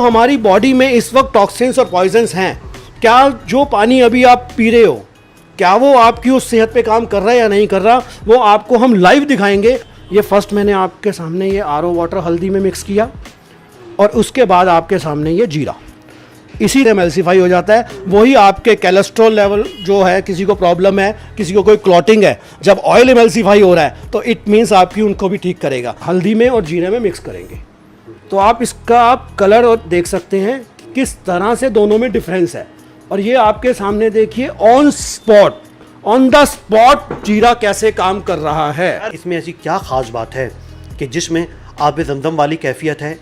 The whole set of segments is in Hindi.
हमारी बॉडी में इस वक्त टॉक्सिन्स और पॉइजन्स हैं, क्या जो पानी अभी आप पी रहे हो क्या वो आपकी उस सेहत पे काम कर रहा है या नहीं कर रहा, वो आपको हम लाइव दिखाएंगे। ये फर्स्ट मैंने आपके सामने ये आरओ वाटर हल्दी में मिक्स किया और उसके बाद आपके सामने ये जीरा, इसी से एमल्सिफाई हो जाता है। वही आपके कोलेस्ट्रॉल लेवल जो है, किसी को प्रॉब्लम है, किसी को कोई क्लॉटिंग है, जब ऑयल एमल्सिफाई हो रहा है तो इट मीन्स आपकी उनको भी ठीक करेगा। हल्दी में और जीरे में मिक्स करेंगे तो आप इसका आप कलर और देख सकते हैं किस तरह से दोनों में डिफरेंस है। और ये आपके सामने देखिए on spot, on the spot जीरा कैसे काम कर रहा है। इसमें ऐसी क्या खास बात है कि जिसमें आब ज़मज़म वाली कैफियत है,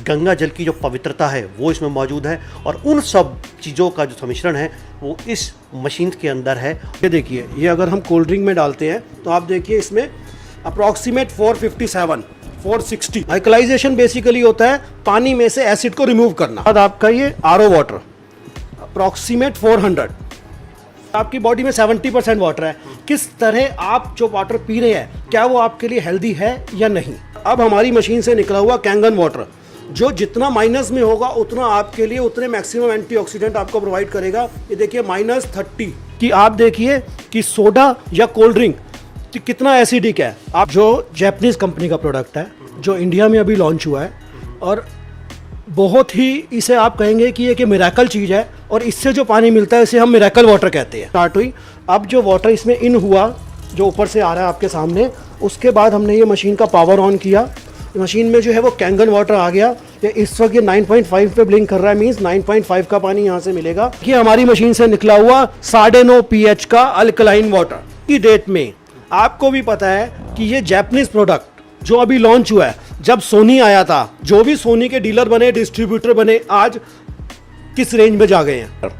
गंगा जल की जो पवित्रता है वो इसमें मौजूद है, और उन सब चीज़ों का जो सम्मिश्रण है वो इस मशीन के अंदर है। ये देखिए, ये अगर हम कोल्ड ड्रिंक में डालते हैं तो आप देखिए इसमें अप्रॉक्सीमेट 457 460 अल्कलाइजेशन बेसिकली होता है पानी में से एसिड को रिमूव करना। बाद आपका ये आरओ वाटर अप्रॉक्सीमेट 400, आपकी बॉडी में 70% वाटर है। किस तरह आप जो वाटर पी रहे हैं क्या वो आपके लिए हेल्दी है या नहीं। अब हमारी मशीन से निकला हुआ कैंगन वाटर जो जितना माइनस में होगा उतना आपके लिए उतने मैक्सिमम एंटीऑक्सीडेंट आपको प्रोवाइड करेगा। ये देखिए -30 कि आप देखिए कि सोडा या कोल्ड ड्रिंक कितना एसिडिक है। आप जो जैपनीज कंपनी का प्रोडक्ट है जो इंडिया में अभी लॉन्च हुआ है और बहुत ही इसे आप कहेंगे कि ये मिरेकल चीज़ है, और इससे जो पानी मिलता है इसे हम मिरेकल वाटर कहते हैं। स्टार्ट हुई, अब जो वाटर इसमें इन हुआ जो ऊपर से आ रहा है आपके सामने, उसके बाद हमने ये मशीन का पावर ऑन किया, मशीन में जो है वो कैंगन वाटर आ गया। ये इस वक्त ये 9.5 पे ब्लिंक कर रहा है, मीन्स 9.5 का पानी यहाँ से मिलेगा। ये हमारी मशीन से निकला हुआ 9.5 pH का अल्कलाइन वाटर। की डेट में आपको भी पता है कि ये जैपनीज प्रोडक्ट जो अभी लॉन्च हुआ है, जब सोनी आया था, जो भी सोनी के डीलर बने, डिस्ट्रीब्यूटर बने, आज किस रेंज में जा गए हैं,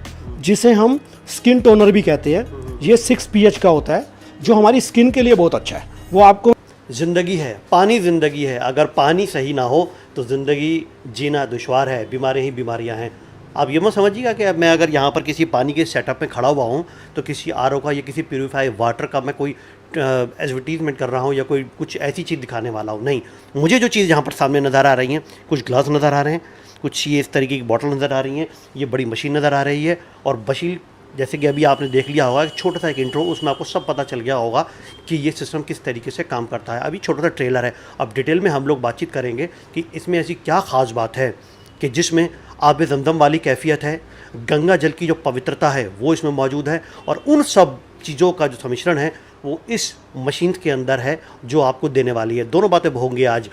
जिसे हम स्किन टोनर भी कहते हैं। ये 6 pH का होता है जो हमारी स्किन के लिए बहुत अच्छा है। वो आपको ज़िंदगी है, पानी ज़िंदगी है, अगर पानी सही ना हो तो ज़िंदगी जीना दुश्वार है, बीमारियाँ ही बीमारियाँ हैं। आप ये मत समझिएगा कि मैं अगर यहाँ पर किसी पानी के सेटअप में खड़ा हुआ हूँ तो किसी आरओ का या किसी प्यूरीफाई वाटर का मैं कोई एडवर्टीजमेंट कर रहा हूँ या कोई कुछ ऐसी चीज़ दिखाने वाला हूँ। नहीं, मुझे जो चीज़ यहाँ पर सामने नज़र आ रही हैं, कुछ ग्लास नज़र आ रहे हैं, कुछ ये इस तरीके की बॉटल नज़र आ रही हैं, ये बड़ी मशीन नज़र आ रही है, और मशीन जैसे कि अभी आपने देख लिया होगा, छोटा सा एक इंट्रो, उसमें आपको सब पता चल गया होगा कि ये सिस्टम किस तरीके से काम करता है। अभी छोटा सा ट्रेलर है, अब डिटेल में हम लोग बातचीत करेंगे कि इसमें ऐसी क्या ख़ास बात है कि जिसमें आब ज़मज़म वाली कैफियत है, गंगा जल की जो पवित्रता है वो इसमें मौजूद है, और उन सब चीज़ों का जो सम्मिश्रण है वो इस मशीन के अंदर है जो आपको देने वाली है। दोनों बातें होंगी आज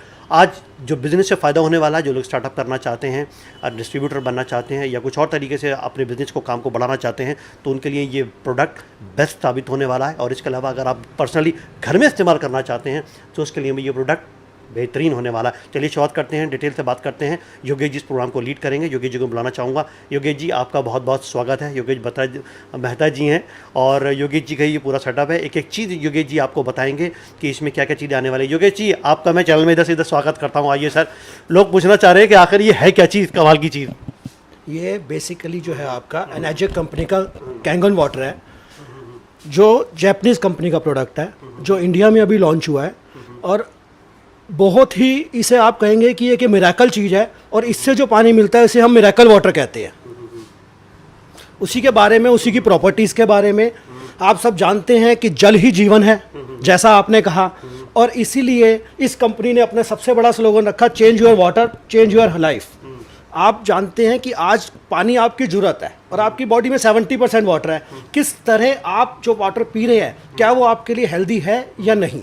जो बिज़नेस से फ़ायदा होने वाला है, जो लोग स्टार्टअप करना चाहते हैं, डिस्ट्रीब्यूटर बनना चाहते हैं, या कुछ और तरीके से अपने बिज़नेस को काम को बढ़ाना चाहते हैं, तो उनके लिए ये प्रोडक्ट बेस्ट साबित होने वाला है। और इसके अलावा अगर आप पर्सनली घर में इस्तेमाल करना चाहते हैं तो उसके लिए भी ये प्रोडक्ट बेहतरीन होने वाला है। चलिए शुरुआत करते हैं, डिटेल से बात करते हैं। योगेश जी इस प्रोग्राम को लीड करेंगे। योगेश जी को बुलाना चाहूँगा। योगेश जी, आपका बहुत बहुत स्वागत है। योगेश मेहता जी हैं और योगेश जी का ये पूरा सेटअप है। एक एक चीज़ योगेश जी आपको बताएंगे कि इसमें क्या क्या चीज़ें आने वाली है। योगेश जी, आपका मैं चैनल में इधर से इधर स्वागत करता हूँ। आइए सर, लोग पूछना चाह रहे हैं कि आखिर ये है क्या चीज़, कमाल की चीज़। ये बेसिकली जो है आपका एनर्जिक कंपनी का कैंगन वाटर है जो जैपनीज कंपनी का प्रोडक्ट है जो इंडिया में अभी लॉन्च हुआ है, और बहुत ही इसे आप कहेंगे कि ये मिरेकल चीज़ है, और इससे जो पानी मिलता है इसे हम मिरेकल वाटर कहते हैं। उसी के बारे में, उसी की प्रॉपर्टीज़ के बारे में आप सब जानते हैं कि जल ही जीवन है, जैसा आपने कहा, और इसीलिए इस कंपनी ने अपना सबसे बड़ा स्लोगन रखा, change your water change your life. आप जानते हैं कि आज पानी आपकी ज़रूरत है और आपकी बॉडी में 70% वाटर है। किस तरह आप जो वाटर पी रहे हैं क्या वो आपके लिए हेल्दी है या नहीं,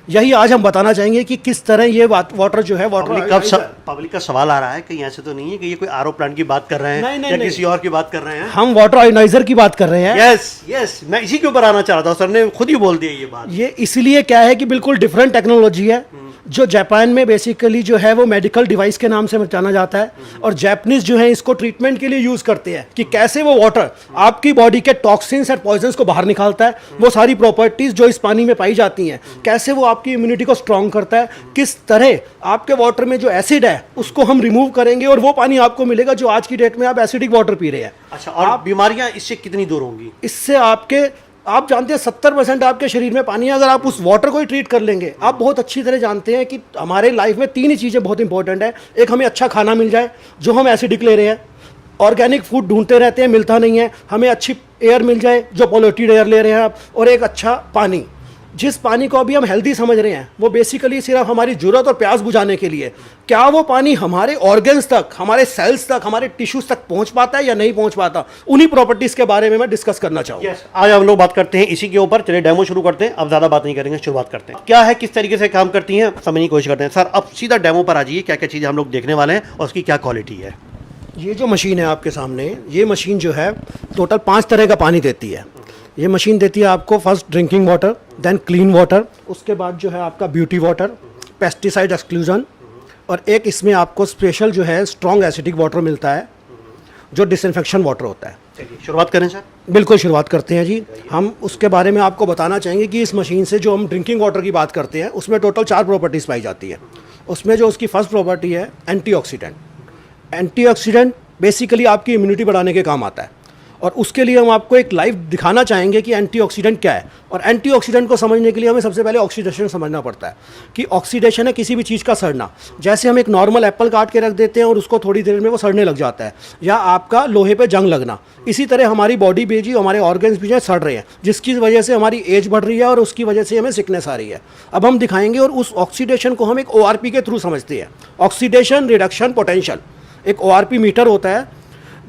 यही आज हम बताना चाहेंगे कि किस तरह ये वाटर जो है पब्लिक का सवाल आ रहा है कि ऐसे तो नहीं है कि ये कोई आरओ प्लांट की बात कर रहे हैं या किसी और की बात कर रहे हैं। हम वाटर आयोनाइजर की बात कर रहे हैं। यस, मैं इसी के ऊपर आना चाह रहा था, सर ने खुद ही बोल दिया ये बात। ये इसलिए क्या है कि बिल्कुल डिफरेंट टेक्नोलॉजी है जो जापान में बेसिकली जो है वो मेडिकल डिवाइस के नाम से जाना जाता है, और जापानीज जो है इसको ट्रीटमेंट के लिए यूज़ करते हैं कि कैसे वो वाटर आपकी बॉडी के टॉक्सिन्स और पॉइजन्स को बाहर निकालता है। वो सारी प्रॉपर्टीज़ जो इस पानी में पाई जाती हैं, कैसे वो आपकी इम्यूनिटी को स्ट्रॉन्ग करता है, किस तरह आपके वाटर में जो एसिड है उसको हम रिमूव करेंगे और वो पानी आपको मिलेगा जो आज की डेट में आप एसिडिक वाटर पी रहे हैं। अच्छा, और बीमारियां इससे कितनी दूर होंगी? इससे आपके आप जानते हैं 70% आपके शरीर में पानी है। अगर आप उस वाटर को ही ट्रीट कर लेंगे, आप बहुत अच्छी तरह जानते हैं कि हमारे लाइफ में 3 ही चीज़ें बहुत इंपॉर्टेंट है। एक, हमें अच्छा खाना मिल जाए, जो हम एसिडिक ले रहे हैं, ऑर्गेनिक फूड ढूंढते रहते हैं, मिलता नहीं है। हमें अच्छी एयर मिल जाए, जो पॉल्यूटेड एयर ले रहे हैं आप, और एक अच्छा पानी। जिस पानी को अभी हम हेल्दी समझ रहे हैं, वो बेसिकली सिर्फ हमारी ज़रूरत और प्यास बुझाने के लिए। क्या वो पानी हमारे ऑर्गन्स तक, हमारे सेल्स तक, हमारे टिश्यूज तक पहुंच पाता है या नहीं पहुंच पाता? उन्हीं प्रॉपर्टीज़ के बारे में मैं डिस्कस करना चाहूँगा। आज हम लोग बात करते हैं इसी के ऊपर। चलिए डेमो शुरू करते हैं। अब ज़्यादा बात नहीं करेंगे, शुरुआत करते हैं। क्या है, किस तरीके से काम करती हैं, समझने की कोशिश करते हैं। सर, अब सीधा डेमो पर आ जाइए, क्या क्या चीज़ें हम लोग देखने वाले हैं और उसकी क्या क्वालिटी है। ये जो मशीन है आपके सामने, ये मशीन जो है टोटल 5 तरह का पानी देती है। ये मशीन देती है आपको first drinking water, then clean water, उसके बाद जो है आपका ब्यूटी वाटर, पेस्टिसाइड एक्सक्लूजन, और एक इसमें आपको स्पेशल जो है स्ट्रॉन्ग एसिडिक वाटर मिलता है, जो डिसइंफेक्शन वाटर होता है। चलिए शुरुआत करें सर। बिल्कुल शुरुआत करते हैं जी। हम उसके बारे में आपको बताना चाहेंगे कि इस मशीन से जो हम ड्रिंकिंग वाटर की बात करते हैं, उसमें टोटल 4 प्रॉपर्टीज़ पाई जाती है। उसमें जो उसकी फर्स्ट प्रॉपर्टी है एंटीऑक्सीडेंट। एंटीऑक्सीडेंट बेसिकली आपकी इम्यूनिटी बढ़ाने के काम आता है, और उसके लिए हम आपको एक लाइव दिखाना चाहेंगे कि एंटीऑक्सीडेंट क्या है। और एंटीऑक्सीडेंट को समझने के लिए हमें सबसे पहले ऑक्सीडेशन समझना पड़ता है कि ऑक्सीडेशन है किसी भी चीज़ का सड़ना। जैसे हम एक नॉर्मल एप्पल काट के रख देते हैं और उसको थोड़ी देर में वो सड़ने लग जाता है, या आपका लोहे पे जंग लगना, इसी तरह हमारी बॉडी पे जी, हमारे ऑर्गन्स भी जो है सड़ रहे हैं, जिसकी वजह से हमारी एज बढ़ रही है और उसकी वजह से हमें सिकनेस आ रही है। अब हम दिखाएंगे, और उस ऑक्सीडेशन को हम एक ORP के थ्रू समझते हैं, ऑक्सीडेशन रिडक्शन पोटेंशियल। एक ORP मीटर होता है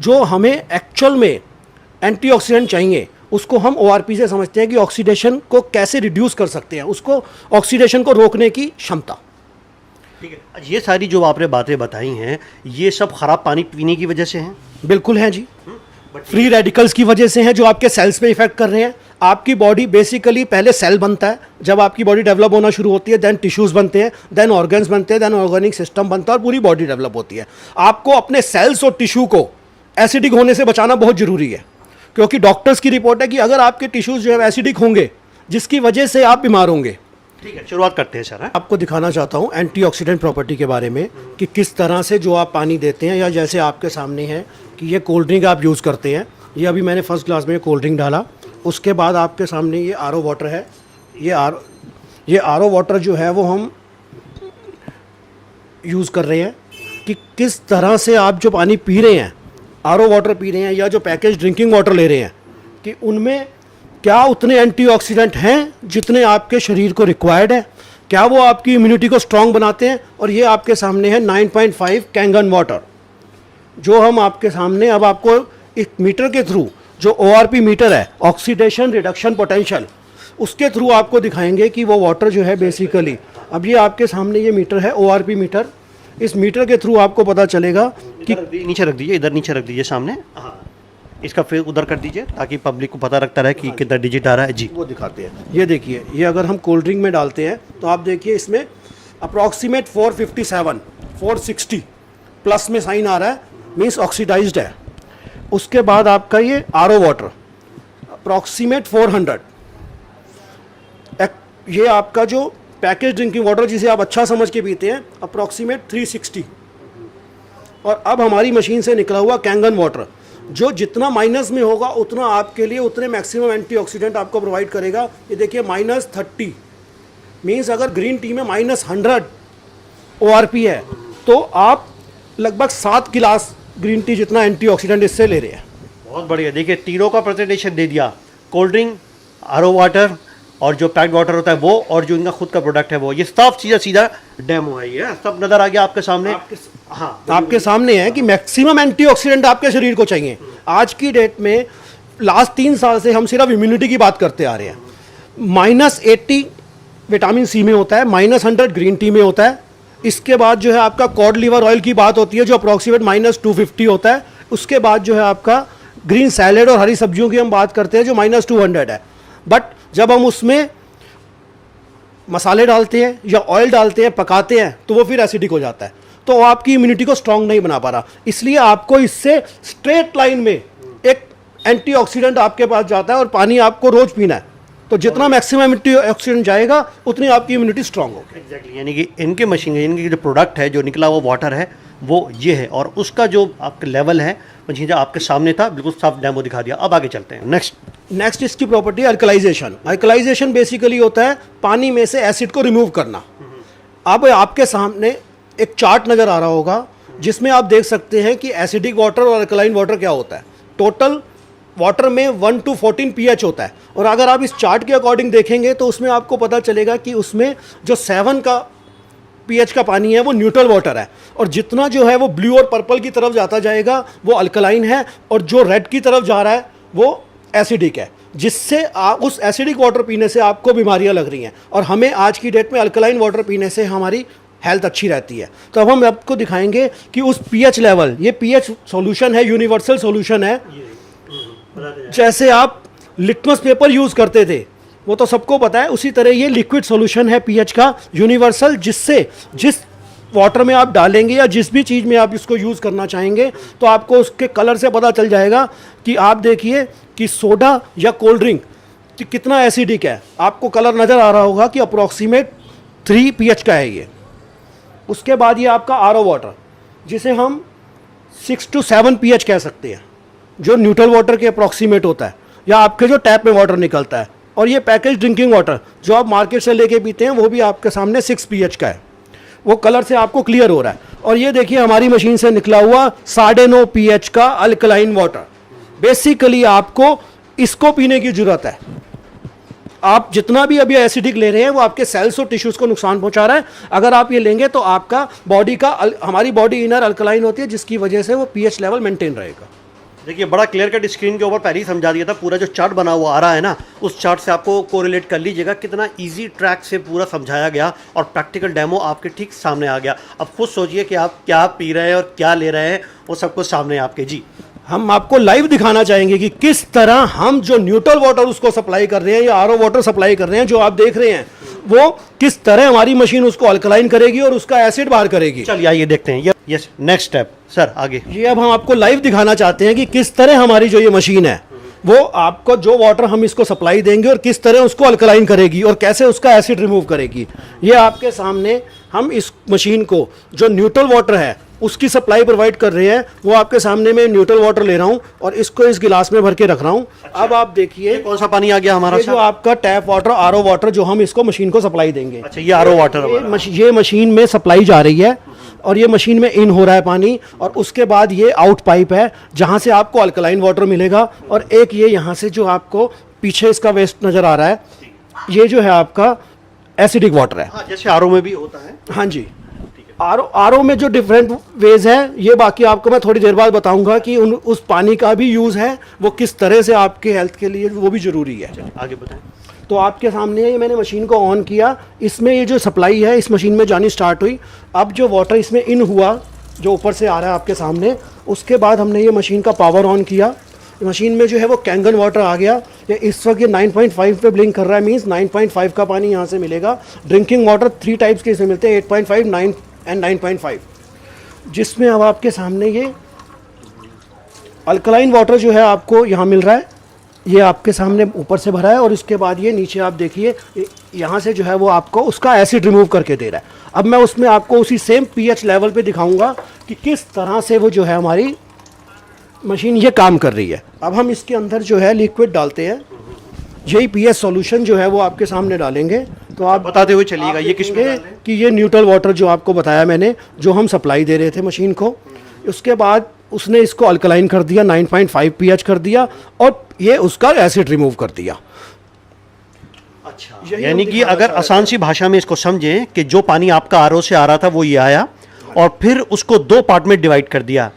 जो हमें एक्चुअल में एंटीऑक्सीडेंट चाहिए, उसको हम ORP से समझते हैं कि ऑक्सीडेशन को कैसे रिड्यूस कर सकते हैं, उसको ऑक्सीडेशन को रोकने की क्षमता। ठीक है, ये सारी जो आपने बातें बताई हैं, ये सब खराब पानी पीने की वजह से हैं? बिल्कुल हैं जी। फ्री रेडिकल्स की वजह से हैं, जो आपके सेल्स पे इफेक्ट कर रहे हैं। आपकी बॉडी बेसिकली पहले सेल बनता है, जब आपकी बॉडी डेवलप होना शुरू होती है, देन टिश्यूज़ बनते हैं, देन ऑर्गन्स बनते हैं, देन ऑर्गेनिक सिस्टम बनता है और पूरी बॉडी डेवलप होती है। आपको अपने सेल्स और टिश्यू को एसिडिक होने से बचाना बहुत ज़रूरी है, क्योंकि डॉक्टर्स की रिपोर्ट है कि अगर आपके टिश्यूज़ जो है एसिडिक होंगे, जिसकी वजह से आप बीमार होंगे। ठीक है, शुरुआत करते हैं सर। आपको दिखाना चाहता हूँ एंटीऑक्सीडेंट प्रॉपर्टी के बारे में, कि किस तरह से जो आप पानी देते हैं, या जैसे आपके सामने है कि ये कोल्ड ड्रिंक आप यूज़ करते हैं। ये अभी मैंने फर्स्ट ग्लास में कोल्ड ड्रिंक डाला, उसके बाद आपके सामने ये RO वाटर है। ये RO वाटर जो है वो हम यूज़ कर रहे हैं कि किस तरह से आप जो पानी पी रहे हैं, RO वाटर पी रहे हैं या जो पैकेज ड्रिंकिंग वाटर ले रहे हैं, कि उनमें क्या उतने एंटीऑक्सीडेंट हैं जितने आपके शरीर को रिक्वायर्ड है, क्या वो आपकी इम्यूनिटी को स्ट्रॉन्ग बनाते हैं। और ये आपके सामने है 9.5 कैंगन वाटर, जो हम आपके सामने अब आपको एक मीटर के थ्रू, जो ORP मीटर है, ऑक्सीडेशन रिडक्शन पोटेंशियल, उसके थ्रू आपको दिखाएंगे कि वो वाटर जो है बेसिकली, अब ये आपके सामने ये मीटर है ORP मीटर। इस मीटर के थ्रू आपको पता चलेगा कि नीचे रख दीजिए, इधर नीचे रख दीजिए सामने। हाँ, इसका फिर उधर कर दीजिए ताकि पब्लिक को पता रखता रहे कि कितना डिजिट आ रहा है। जी, वो दिखाते हैं। ये देखिए, ये अगर हम कोल्ड ड्रिंक में डालते हैं तो आप देखिए इसमें अप्रॉक्सीमेट 457 460 प्लस में साइन आ रहा है, मीन्स ऑक्सीडाइज्ड है। उसके बाद आपका ये RO वाटर अप्रॉक्सीमेट 400। ये आपका जो पैकेज ड्रिंकिंग वाटर जिसे आप अच्छा समझ के पीते हैं, अप्रॉक्सीमेट 360। और अब हमारी मशीन से निकला हुआ कैंगन वाटर, जो जितना माइनस में होगा उतना आपके लिए उतने मैक्सिमम एंटीऑक्सीडेंट आपको प्रोवाइड करेगा। ये देखिए -30, मीन्स अगर ग्रीन टी में -100 ORP है, तो आप लगभग 7 गिलास ग्रीन टी जितना एंटीऑक्सीडेंट इससे ले रहे हैं। बहुत बढ़िया। देखिए, तीनों का प्रेजेंटेशन दे दिया, कोल्ड ड्रिंक, RO वाटर और जो पैक्ड वाटर होता है वो, और जो इनका खुद का प्रोडक्ट है वो। ये सब चीज़ें सीधा डेमो है, ये सब नज़र आ गया आपके सामने। हाँ, आपके सामने है कि मैक्सिमम एंटीऑक्सीडेंट आपके शरीर को चाहिए। आज की डेट में लास्ट 3 साल से हम सिर्फ इम्यूनिटी की बात करते आ रहे हैं। -80 विटामिन C में होता है, -100 ग्रीन टी में होता है। इसके बाद जो है आपका कॉड लिवर ऑयल की बात होती है, जो अप्रॉक्सीमेट -250 होता है। उसके बाद जो है आपका ग्रीन सैलेड और हरी सब्जियों की हम बात करते हैं, जो -200 है। बट जब हम उसमें मसाले डालते हैं या ऑयल डालते हैं, पकाते हैं, तो वो फिर एसिडिक हो जाता है, तो आपकी इम्यूनिटी को स्ट्रांग नहीं बना पा रहा। इसलिए आपको इससे स्ट्रेट लाइन में एक एंटीऑक्सीडेंट आपके पास जाता है, और पानी आपको रोज पीना है, तो जितना मैक्सिमम एंटीऑक्सीडेंट जाएगा उतनी आपकी इम्यूनिटी स्ट्रांग होगी। एग्जैक्टली, यानी कि इनके मशीन, इनकी जो प्रोडक्ट है, जो निकला वो वाटर है, वो ये है, और उसका जो आपका लेवल है पंचीजा आपके सामने था, बिल्कुल साफ डेमो दिखा दिया। अब आगे चलते हैं नेक्स्ट इसकी प्रॉपर्टी अल्कलाइजेशन। अल्कलाइजेशन बेसिकली होता है पानी में से एसिड को रिमूव करना। अब आपके सामने एक चार्ट नज़र आ रहा होगा जिसमें आप देख सकते हैं कि एसिडिक वाटर और अल्कलाइन वाटर क्या होता है। टोटल वाटर में 1 to 14 pH होता है, और अगर आप इस चार्ट के अकॉर्डिंग देखेंगे तो उसमें आपको पता चलेगा कि उसमें जो 7 का pH का पानी है वो न्यूट्रल वाटर है, और जितना जो है वो ब्लू और पर्पल की तरफ जाता जाएगा वो अल्कलाइन है, और जो रेड की तरफ जा रहा है वो एसिडिक है, जिससे उस एसिडिक वाटर पीने से आपको बीमारियां लग रही हैं। और हमें आज की डेट में अल्कलाइन वाटर पीने से हमारी हेल्थ अच्छी रहती है। तो अब हम आपको दिखाएंगे कि उस पीएच लेवल, ये पीएच सॉल्यूशन है, यूनिवर्सल सॉल्यूशन है। जैसे आप लिटमस पेपर यूज़ करते थे वो तो सबको पता है, उसी तरह ये लिक्विड सॉल्यूशन है पीएच का यूनिवर्सल, जिससे जिस वाटर में आप डालेंगे या जिस भी चीज़ में आप इसको यूज़ करना चाहेंगे तो आपको उसके कलर से पता चल जाएगा कि आप देखिए कि सोडा या कोल्ड ड्रिंक कितना एसिडिक है। आपको कलर नज़र आ रहा होगा कि अप्रॉक्सीमेट 3 pH का है ये। उसके बाद ये आपका आरओ वाटर, जिसे हम 6 to 7 pH कह सकते हैं, जो न्यूट्रल वाटर के अप्रॉक्सीमेट होता है, या आपके जो टैप में वाटर निकलता है। और ये पैकेज ड्रिंकिंग वाटर जो आप मार्केट से लेके पीते हैं वो भी आपके सामने 6 pH का है, वो कलर से आपको क्लियर हो रहा है। और ये देखिए हमारी मशीन से निकला हुआ 9.5 pH का अल्कलाइन वाटर। बेसिकली आपको इसको पीने की ज़रूरत है। आप जितना भी अभी एसिडिक ले रहे हैं वो आपके सेल्स और टिश्यूज़ को नुकसान पहुंचा रहा है। अगर आप ये लेंगे तो आपका बॉडी का हमारी बॉडी इनर अल्कलाइन होती है, जिसकी वजह से वो पीएच लेवल मेंटेन रहेगा। देखिए बड़ा क्लियर कट स्क्रीन के ऊपर पहले ही समझा दिया था। पूरा जो चार्ट बना हुआ आ रहा है ना, उस चार्ट से आपको कोरिलेट कर लीजिएगा, कितना इजी ट्रैक से पूरा समझाया गया और प्रैक्टिकल डेमो आपके ठीक सामने आ गया। अब खुद सोचिए कि आप क्या पी रहे हैं और क्या ले रहे हैं, वो सब कुछ सामने आपके। जी, हम आपको लाइव दिखाना चाहेंगे कि किस तरह हम जो न्यूट्रल वाटर उसको सप्लाई कर रहे हैं या आरओ वाटर सप्लाई कर रहे हैं, जो आप देख रहे हैं वो किस तरह हमारी मशीन उसको अल्कलाइन करेगी और उसका एसिड बाहर करेगी। चलिए आइए देखते हैं। यस, नेक्स्ट स्टेप सर आगे। ये अब हम आपको लाइव दिखाना चाहते हैं कि किस तरह हमारी जो ये मशीन है वो आपको जो वाटर हम इसको सप्लाई देंगे और किस तरह उसको अल्कलाइन करेगी और कैसे उसका एसिड रिमूव करेगी। ये आपके सामने हम इस मशीन को जो न्यूट्रल वाटर है उसकी सप्लाई प्रोवाइड कर रहे हैं, वो आपके सामने मैं न्यूट्रल वाटर ले रहा हूँ और इसको इस गिलास में भर के रख रहा हूँ। अच्छा। अब आप देखिए कौन सा पानी आ गया हमारा, जो आपका टैप वाटर आरओ वाटर जो हम इसको मशीन को सप्लाई देंगे। अच्छा, ये आरओ वाटर ये मशीन में सप्लाई जा रही है और ये मशीन में इन हो रहा है पानी, और उसके बाद ये आउट पाइप है जहाँ से आपको अल्कलाइन वाटर मिलेगा। और एक ये यहाँ से जो आपको पीछे इसका वेस्ट नज़र आ रहा है, ये जो है आपका एसिडिक वाटर है। हाँ, जैसे आरओ में भी होता है। हाँ जी, आरओ में जो डिफरेंट वेज है ये बाकी आपको मैं थोड़ी देर बाद बताऊंगा कि उस पानी का भी यूज़ है, वो किस तरह से आपके हेल्थ के लिए वो भी ज़रूरी है। आगे बताएं। तो आपके सामने ये मैंने मशीन को ऑन किया, इसमें ये जो सप्लाई है इस मशीन में जानी स्टार्ट हुई। अब जो वाटर इसमें इन हुआ जो ऊपर से आ रहा है आपके सामने, उसके बाद हमने ये मशीन का पावर ऑन किया। मशीन में जो है वो कैंगन वाटर आ गया। ये इस वक्त ये 9.5 पे ब्लिंक कर रहा है, मीन्स 9.5 का पानी यहाँ से मिलेगा। ड्रिंकिंग वाटर 3 टाइप्स के इसमें मिलते हैं, 8.5, 9 एंड 9.5, जिसमें अब आपके सामने ये अल्कलाइन वाटर जो है आपको यहाँ मिल रहा है। ये आपके सामने ऊपर से भरा है और इसके बाद ये नीचे आप देखिए यहाँ से जो है वो आपको उसका एसिड रिमूव करके दे रहा है। अब मैं उसमें आपको उसी सेम पीएच लेवल पे दिखाऊंगा कि किस तरह से वो जो है हमारी मशीन ये काम कर रही है। अब हम इसके अंदर जो है लिक्विड डालते हैं, यही पीएच सॉल्यूशन जो है वो आपके सामने डालेंगे। तो आप बताते हुए चलिएगा ये किस में कि ये न्यूट्रल वाटर जो आपको बताया मैंने, जो हम सप्लाई दे रहे थे मशीन को, उसके बाद उसने इसको अल्कलाइन कर दिया, 9.5 pH कर दिया और ये उसका एसिड रिमूव कर दिया। अच्छा, यानी कि अगर आसान सी भाषा में इसको समझें कि जो पानी आपका आरओ से आ रहा था वो ये आया और फिर उसको 2 पार्ट में डिवाइड कर दिया,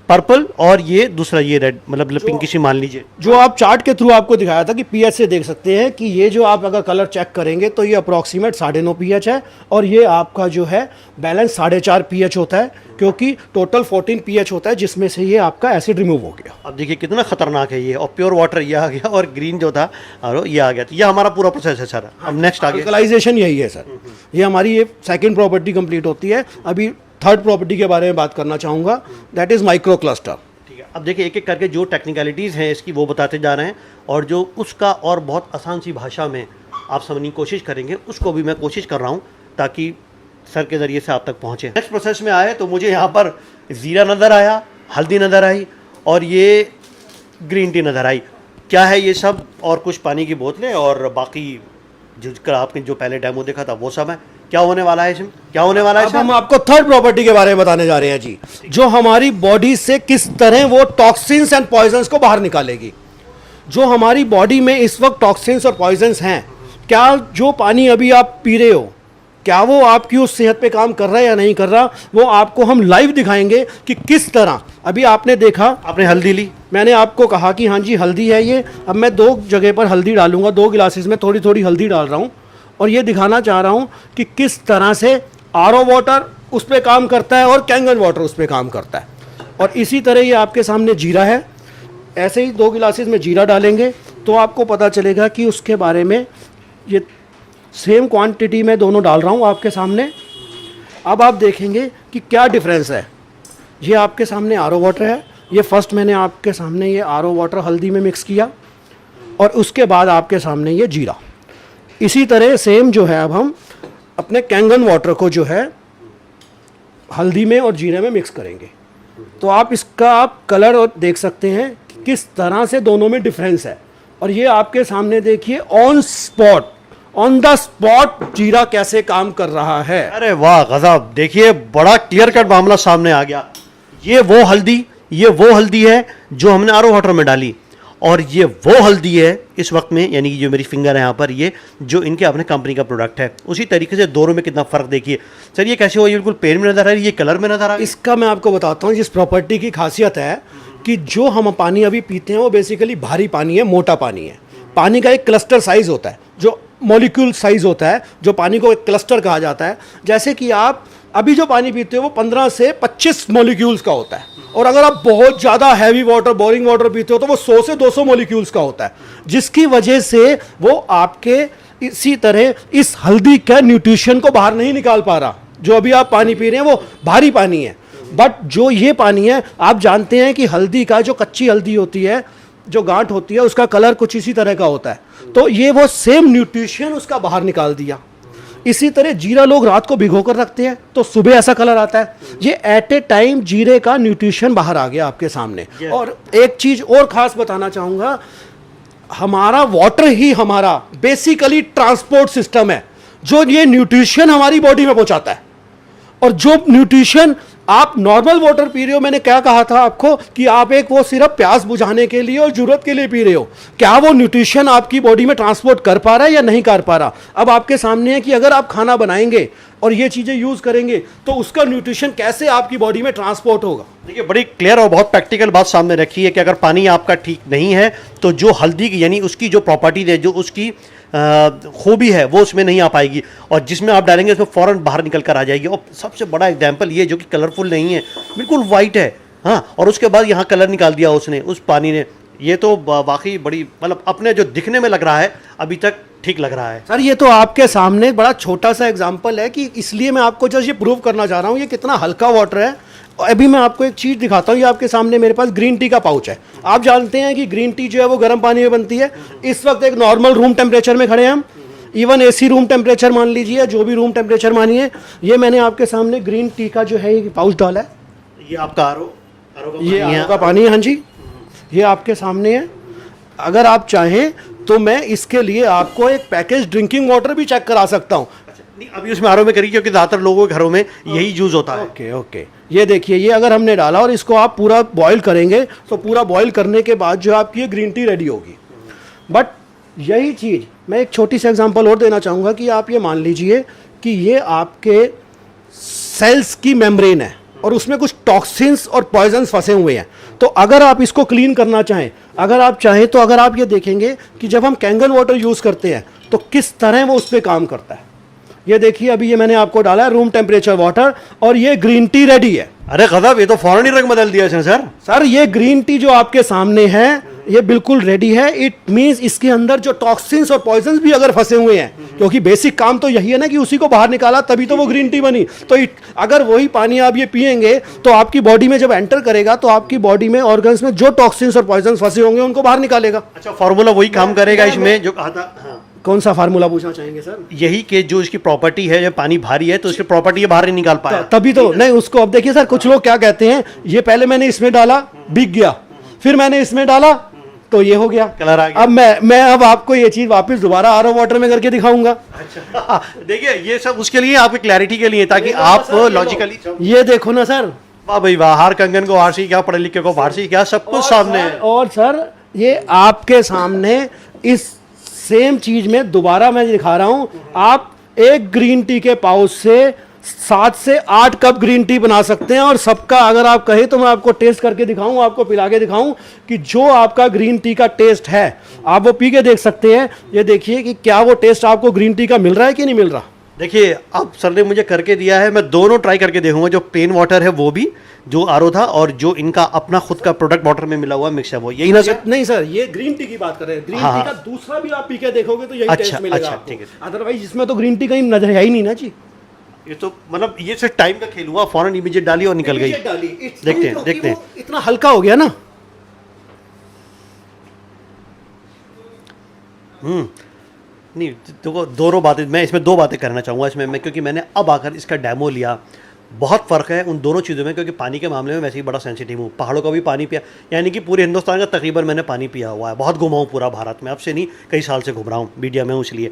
पर्पल और ये दूसरा ये रेड, मतलब पिंकी सी मान लीजिए। जो आप चार्ट के थ्रू आपको दिखाया था कि पीएच से देख सकते हैं कि ये जो आप अगर कलर चेक करेंगे तो ये अप्रॉक्सीमेट 9.5 pH है और ये आपका जो है बैलेंस 4.5 pH होता है, क्योंकि टोटल 14 pH होता है, जिसमें से ये आपका एसिड रिमूव हो गया। अब देखिए कितना खतरनाक है ये, और प्योर वाटर ये आ गया और ग्रीन जो था और ये आ गया। तो ये हमारा पूरा प्रोसेस है सर। अब नेक्स्ट आगे अल्कलाइजेशन यही है सर। ये हमारी ये सेकेंड प्रॉपर्टी कंप्लीट होती है। अभी थर्ड प्रॉपर्टी के बारे में बात करना चाहूँगा, दैट इज़ माइक्रो क्लस्टर। ठीक है, अब देखिए एक एक करके जो टेक्निकलिटीज़ हैं इसकी वो बताते जा रहे हैं, और जो उसका और बहुत आसान सी भाषा में आप समझने की कोशिश करेंगे उसको भी मैं कोशिश कर रहा हूँ, ताकि सर के ज़रिए से आप तक पहुँचे। नेक्स्ट प्रोसेस में आए तो मुझे यहाँ पर ज़ीरा नज़र आया, हल्दी नज़र आई और ये ग्रीन टी नज़र आई। क्या है ये सब? और कुछ पानी की बोतलें और बाकी जो आपने जो पहले डेमो देखा था वो सब है। क्या होने वाला है इसमें? क्या होने वाला है? अब हम आपको थर्ड प्रॉपर्टी के बारे में बताने जा रहे हैं जी, जो हमारी बॉडी से किस तरह वो टॉक्सिन्स एंड पॉइजन्स को बाहर निकालेगी। जो हमारी बॉडी में इस वक्त टॉक्सिन्स और पॉइजन्स हैं, क्या जो पानी अभी आप पी रहे हो, क्या वो आपकी उस सेहत पे काम कर रहा है या नहीं कर रहा, वो आपको हम लाइव दिखाएंगे कि किस तरह। अभी आपने देखा, आपने हल्दी ली, मैंने आपको कहा कि हाँ जी हल्दी है ये। अब मैं 2 जगह पर हल्दी डालूंगा, 2 गिलासेस में थोड़ी थोड़ी हल्दी डाल रहा हूँ और ये दिखाना चाह रहा हूँ कि किस तरह से आरओ वाटर उस पर काम करता है और कैंगन वाटर उस पर काम करता है। और इसी तरह ये आपके सामने जीरा है, ऐसे ही 2 गिलासेस में जीरा डालेंगे तो आपको पता चलेगा कि उसके बारे में। ये सेम क्वांटिटी में दोनों डाल रहा हूँ आपके सामने। अब आप देखेंगे कि क्या डिफरेंस है। ये आपके सामने आरओ वाटर है, ये फर्स्ट मैंने आपके सामने ये आरओ वाटर हल्दी में मिक्स किया और उसके बाद आपके सामने ये जीरा। इसी तरह सेम जो है अब हम अपने कैंगन वाटर को जो है हल्दी में और जीरे में मिक्स करेंगे। तो आप इसका आप कलर और देख सकते हैं कि किस तरह से दोनों में डिफरेंस है। और ये आपके सामने देखिए on spot, on the spot जीरा कैसे काम कर रहा है। अरे वाह गजब! देखिए बड़ा क्लियर कट मामला सामने आ गया। ये वो हल्दी है जो हमने आरओ वाटर में डाली और ये वो हल्दी है इस वक्त में, यानी कि जो मेरी फिंगर है यहाँ पर, ये जो इनके अपने कंपनी का प्रोडक्ट है। उसी तरीके से दोनों में कितना फ़र्क देखिए। सर ये कैसे हो? ये बिल्कुल पेन में नज़र आ रही है, ये कलर में नज़र आ रही है। इसका मैं आपको बताता हूँ, जिस प्रॉपर्टी की खासियत है कि जो हम पानी अभी पीते हैं वो बेसिकली भारी पानी है, मोटा पानी है। पानी का एक क्लस्टर साइज़ होता है, जो मॉलिक्यूल साइज़ होता है, जो पानी को एक क्लस्टर कहा जाता है। जैसे कि आप अभी जो पानी पीते हो वो 15 से 25 मॉलिक्यूल्स का होता है, और अगर आप बहुत ज़्यादा हैवी वाटर, बोरिंग वाटर पीते हो तो वो 100 से 200 मॉलिक्यूल्स का होता है, जिसकी वजह से वो आपके इसी तरह इस हल्दी का न्यूट्रिशन को बाहर नहीं निकाल पा रहा। जो अभी आप पानी पी रहे हैं वो भारी पानी है, बट जो ये पानी है, आप जानते हैं कि हल्दी का जो कच्ची हल्दी होती है, जो गांठ होती है, उसका कलर कुछ इसी तरह का होता है। तो ये वो सेम न्यूट्रिशन उसका बाहर निकाल दिया। इसी तरह जीरा लोग रात को भिगो कर रखते हैं तो सुबह ऐसा कलर आता है। ये एट ए टाइम जीरे का न्यूट्रिशन बाहर आ गया आपके सामने। और एक चीज और खास बताना चाहूंगा, हमारा वाटर ही हमारा बेसिकली ट्रांसपोर्ट सिस्टम है, जो ये न्यूट्रिशन हमारी बॉडी में पहुंचाता है। और जो न्यूट्रिशन आप नॉर्मल वाटर पी रहे हो, मैंने क्या कहा था आपको कि आप एक वो सिर्फ प्यास बुझाने के लिए और जरूरत के लिए पी रहे हो, क्या वो न्यूट्रिशन आपकी बॉडी में ट्रांसपोर्ट कर पा रहा है या नहीं कर पा रहा। अब आपके सामने है कि अगर आप खाना बनाएंगे और ये चीज़ें यूज़ करेंगे तो उसका न्यूट्रिशन कैसे आपकी बॉडी में ट्रांसपोर्ट होगा। देखिए बड़ी क्लियर और बहुत प्रैक्टिकल बात सामने रखी है कि अगर पानी आपका ठीक नहीं है तो जो हल्दी की, यानी उसकी जो प्रॉपर्टीज है, जो उसकी खूबी है, वो उसमें नहीं आ पाएगी, और जिसमें आप डालेंगे उसमें फ़ौरन बाहर निकल कर आ जाएगी। और सबसे बड़ा एग्जाम्पल ये जो कि कलरफुल नहीं है, बिल्कुल वाइट है, हाँ, और उसके बाद यहाँ कलर निकाल दिया उसने, उस पानी ने। ये तो वाकई बड़ी, मतलब अपने जो दिखने में लग रहा है अभी तक ठीक लग रहा है। सर ये तो आपके सामने बड़ा छोटा सा एग्जाम्पल है, कि इसलिए मैं आपको जस्ट ये प्रूव करना चाह रहा हूँ ये कितना हल्का वाटर है। अभी मैं आपको एक चीज़ दिखाता हूँ, ये आपके सामने मेरे पास ग्रीन टी का पाउच है। आप जानते हैं कि ग्रीन टी जो है वो गर्म पानी में बनती है। इस वक्त एक नॉर्मल रूम टेम्परेचर में खड़े हैं हम, इवन एसी रूम टेम्परेचर मान लीजिए, जो भी रूम टेम्परेचर मानिए। ये मैंने आपके सामने ग्रीन टी का जो है ये पाउच डाला है। ये आपका आरओ का पानी है, हाँ जी, ये आपके सामने है। अगर आप चाहें तो मैं इसके लिए आपको एक पैकेज ड्रिंकिंग वाटर भी चेक करा सकता हूँ। नहीं, अभी उसमें आरओ में करिए, क्योंकि ज़्यादातर लोगों के घरों में यही यूज़ होता है। ओके ओके, ये देखिए, ये अगर हमने डाला और इसको आप पूरा बॉईल करेंगे तो पूरा बॉईल करने के बाद जो आपकी ये ग्रीन टी रेडी होगी। बट यही चीज़ मैं एक छोटी सी एग्जांपल और देना चाहूँगा कि आप ये मान लीजिए कि ये आपके सेल्स की मेम्ब्रेन है और उसमें कुछ टॉक्सिन्स और पॉइजन्स फंसे हुए हैं। तो अगर आप इसको क्लीन करना चाहें, अगर आप चाहें तो अगर आप ये देखेंगे कि जब हम कैंगन वाटर यूज़ करते हैं तो किस तरह वो उस पर काम करता है। ये देखिए, अभी ये मैंने आपको डाला है रूम टेम्परेचर वाटर और ये ग्रीन टी रेडी है। अरे गजब, ये तो फौरन ही रंग बदल दिया इसने सर। सर ये ग्रीन टी जो आपके सामने है ये बिल्कुल रेडी है। इट मीन्स इसके अंदर जो टॉक्सिन्स और पॉइजन्स भी अगर फंसे हुए हैं, क्योंकि बेसिक काम तो यही है ना कि उसी को बाहर निकाला, तभी तो वो ग्रीन टी बनी। तो अगर वही पानी आप ये पिएंगे तो आपकी बॉडी में जब एंटर करेगा तो आपकी बॉडी में, ऑर्गन्स में जो टॉक्सिन्स और पॉइजन्स फंसे होंगे उनको बाहर निकालेगा। अच्छा, फॉर्मूला वही काम करेगा इसमें जो कहा था। हाँ, कौन सा फार्मूला पूछना चाहेंगे सर? यही कि जो इसकी प्रॉपर्टी है, जब पानी भारी है तो इसकी प्रॉपर्टी ये बाहर नहीं निकाल पाया। तभी तो नहीं उसको। अब देखिए सर, कुछ लोग क्या कहते हैं, ये पहले मैंने इसमें डाला बिक गया, फिर मैंने इसमें डाला तो ये हो गया, कलर आ गया। अब मैं अब आपको ये चीज वापस दोबारा आरओ वाटर में करके दिखाऊंगा। अच्छा देखिए, ये सब उसके लिए, आपकी क्लैरिटी के लिए, ताकि आप लॉजिकली। ये देखो ना सर, वाह भाई वाह, हार कंगन को हार सी क्या, पढ़े लिखे को बाहर सी क्या, सब कुछ सामने है। और सर ये आपके सामने इस सेम चीज में दोबारा मैं दिखा रहा हूं। आप एक ग्रीन टी के पाउच से 7 से 8 कप ग्रीन टी बना सकते हैं, और सबका अगर आप कहें तो मैं आपको टेस्ट करके दिखाऊं, आपको पिला के दिखाऊं कि जो आपका ग्रीन टी का टेस्ट है आप वो पी के देख सकते हैं। ये देखिए कि क्या वो टेस्ट आपको ग्रीन टी का मिल रहा है कि नहीं मिल रहा। देखिए, अब सर ने मुझे करके दिया है, मैं दोनों ट्राई करके देखूंगा, जो प्लेन वाटर है वो भी, जो आरओ था, और जो इनका अपना खुद का प्रोडक्ट वाटर में मिला हुआ मिक्स है वो, यही ना सर? नहीं सर, ये ग्रीन टी की बात कर रहे हैं। ग्रीन टी का दूसरा भी आप पी के देखोगे तो यही टेस्ट मिलेगा आपको। ठीक है। अदरवाइज इसमें तो ग्रीन टी कहीं नजर है ही नहीं ना जी। ये तो मतलब ये सिर्फ टाइम का खेल हुआ, फौरन इमीडिएट डाली और निकल गई। देखते हैं। इतना हल्का हो गया ना। नहीं देखो, दोनों बातें मैं इसमें 2 बातें करना चाहूँगा इसमें मैं, क्योंकि मैंने अब आकर इसका डेमो लिया। बहुत फ़र्क है उन दोनों चीज़ों में, क्योंकि पानी के मामले में वैसे ही बड़ा सेंसिटिव हूँ। पहाड़ों का भी पानी पिया, यानी कि पूरे हिंदुस्तान का तकरीबन मैंने पानी पिया हुआ है। बहुत घुमा हूँ पूरा भारत में, अब से नहीं, कई साल से घूम रहा हूँ, मीडिया में हूँ इसलिए।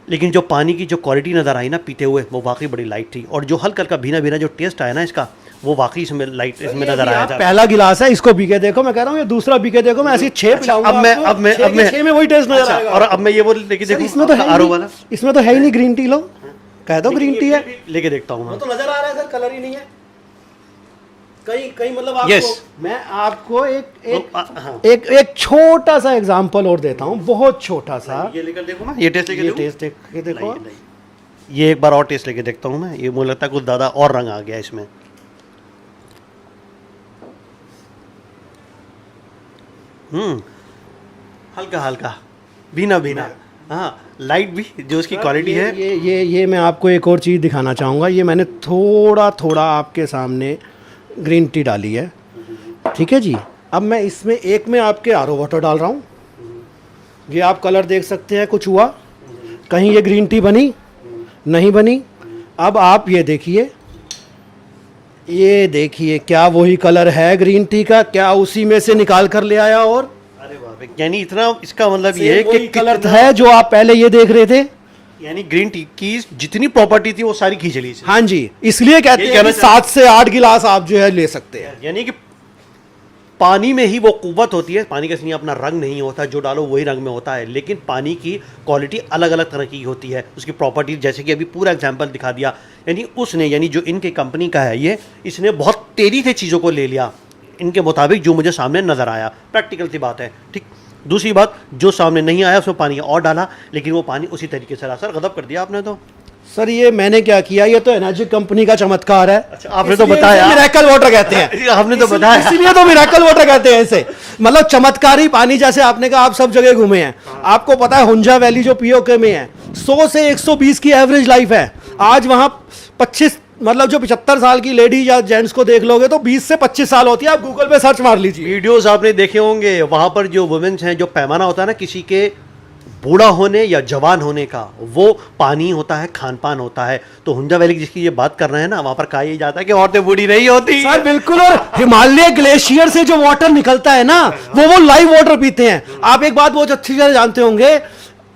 लेकिन जो पानी की जो क्वालिटी नज़र आई ना पीते हुए, वो वाकई बड़ी लाइट थी, और जो हल्का हल्का भीना भीना जो टेस्ट आया ना इसका, वो वाकई इसमें लाइट इसमें नज़र आया था। पहला गिलास है, इसको पी के देखो, मैं कह रहा हूँ ये दूसरा पी के देखो, मैं ऐसे 6 पिलाऊंगा आपको। अब मैं 6 में वही टेस्ट नजर आएगा। और अब मैं ये वो लेके देखूं, इसमें तो है आरओ वाला, इसमें तो है ही नहीं ग्रीन टी। लो कह दो ग्रीन टी है, लेके देखता हूँ मैं। तो नजर आ रहा है सर, कलर ही नहीं है कहीं कहीं। मतलब आपको Yes. मैं आपको हाँ। एक छोटा सा एग्जांपल और देता हूँ, बहुत छोटा सा। ये लेकर देखो ना, ये टेस्ट लेके देखो। टेस्ट के देखो, ये एक बार और टेस्ट लेके देखता हूँ मैं। ये मुझे लगता है कुछ ज़्यादा और रंग आ गया इसमें। हल्का हल्का भीना भीना, हाँ लाइट भी, जो उसकी क्वालिटी है। ये मैं आपको एक और चीज़ दिखाना चाहूँगा। ये मैंने थोड़ा थोड़ा आपके सामने ग्रीन टी डाली है, ठीक है जी। अब मैं इसमें एक में आपके आरओ वाटर डाल रहा हूँ। ये आप कलर देख सकते हैं, कुछ हुआ कहीं ये ग्रीन टी बनी नहीं बनी। अब आप ये देखिए क्या वही कलर है ग्रीन टी का, क्या उसी में से निकाल कर ले आया। और अरे वाह, यानी इतना, इसका मतलब ये है कि कलर है जो आप पहले ये देख रहे थे, यानी ग्रीन टी की जितनी प्रॉपर्टी थी वो सारी खींच ली। हाँ जी, इसलिए कहते हैं कि 7 से 8 गिलास आप जो है ले सकते हैं। यानी कि पानी में ही वो कुव्वत होती है। पानी का अपना रंग नहीं होता, जो डालो वही रंग में होता है, लेकिन पानी की क्वालिटी अलग अलग तरह की होती है, उसकी प्रॉपर्टी, जैसे कि अभी पूरा एग्जांपल दिखा दिया। यानी उसने, यानी जो इनके कंपनी का है ये, इसने बहुत तेजी से चीज़ों को ले लिया इनके मुताबिक, जो मुझे सामने नज़र आया। प्रैक्टिकल सी बात है, ठीक। दूसरी बात, जो सामने नहीं आया उसमें पानी और डाला, लेकिन वो पानी उसी तरीके से रहा। सर गजब कर दिया आपने तो। सर ये मैंने क्या किया, ये तो एनर्जी कंपनी का चमत्कार है। अच्छा, आपने तो बताया, मिरेकल वाटर कहते हैं। आपने तो बताया, इसीलिए तो मिरेकल वाटर कहते हैं इसे। मतलब चमत्कारी पानी, जैसे आपने कहा आप सब जगह घूमे हैं, आपको पता है हुंजा वैली जो पीओके में है, 100 से 120 की एवरेज लाइफ है। आज वहां 25, मतलब जो 75 साल की लेडी या जेंट्स को देख लोगे तो 20 से 25 साल होती है। आप गूगल पे सर्च मार लीजिए, वीडियोस आपने देखे होंगे। वहां पर जो वुमेन्स हैं, जो पैमाना होता है ना किसी के बूढ़ा होने या जवान होने का, वो पानी होता है, खान पान होता है। तो हुंजा वैली जिसकी ये बात कर रहे हैं ना, वहां पर कहा यही जाता है कि औरतें बूढ़ी नहीं होती। सर बिल्कुल। और हिमालय ग्लेशियर से जो वाटर निकलता है ना, वो लाइव वाटर पीते हैं। आप एक बात बहुत अच्छी तरह जानते होंगे,